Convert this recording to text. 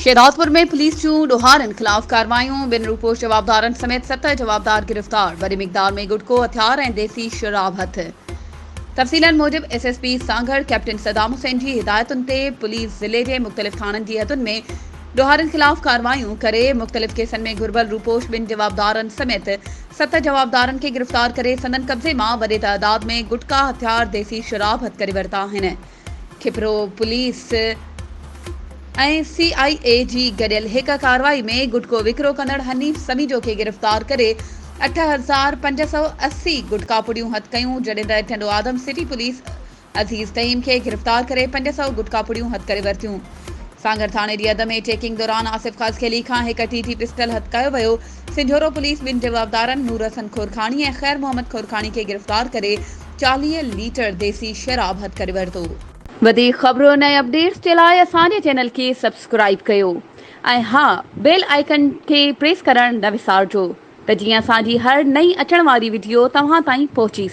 शेरादपुर में पुलिस जूं ॾोहारनि खिलाफ कार्रवाइयूं। बिन रूपोश जवाबदारनि समेत 7 जवाबदार गिरफ्तार। वॾी मिक़दार में गुटको, हथियार ऐं देसी शराब हथ। तफ़सीलनि मूजिब एसएसपी सांगड़ कैप्टन सदाम हुसैन जी हिदायतुनि ते पुलिस ज़िले जे मुख़्तलिफ़ थाणनि जी हदुनि में ॾोहारनि खिलाफ कार्रवाइयूं करे मुख़्तलिफ़ केसनि में घुरिबल रूपोश ॿिनि जवाबदारनि समेत 7 जवाबदारनि खे गिरफ़्तार करे संदनि कब्ज़े मां वॾे तइदाद में गुटका, हथियार, देसी शराब हथ करे वरिता आहिनि। खिपरो पुलिस ऐं CIA जी गॾियल हिक कार्रवाई में गुटको विकिरो कंदड़ हनीफ़ समीजो खे गिरफ़्तार करे 8,580 गुटका पुड़ियूं हथ कयूं, जॾहिं त ठंडो आदम सिटी पुलिस अज़ीज़ तईम खे गिरफ़्तार करे 500 गुटका पुड़ियूं हथ करे वरितियूं। सांगड़ थाणे जी हद में चेकिंग दौरान आसिफ ख़ासखेली खां हिक TT पिस्टल हथ कयो वियो। सिंझोरो पुलिस ॿिनि जवाबदारनि नूर हसन खोरखानी ऐं ख़ैर मोहम्मद खोरखानी खे गिरफ़्तार करे 40 लीटर देसी शराब हथ करे वरितो। वधीक ख़बरुनि ऐं अपडेट्स जे लाइ असांजे चैनल खे सब्सक्राइब कयो ऐं हा, बेल आइकन खे प्रेस करणु न विसारिजो त जीअं असांजी हर नई अचण वारी वीडियो तव्हां ताईं पहुची सघे।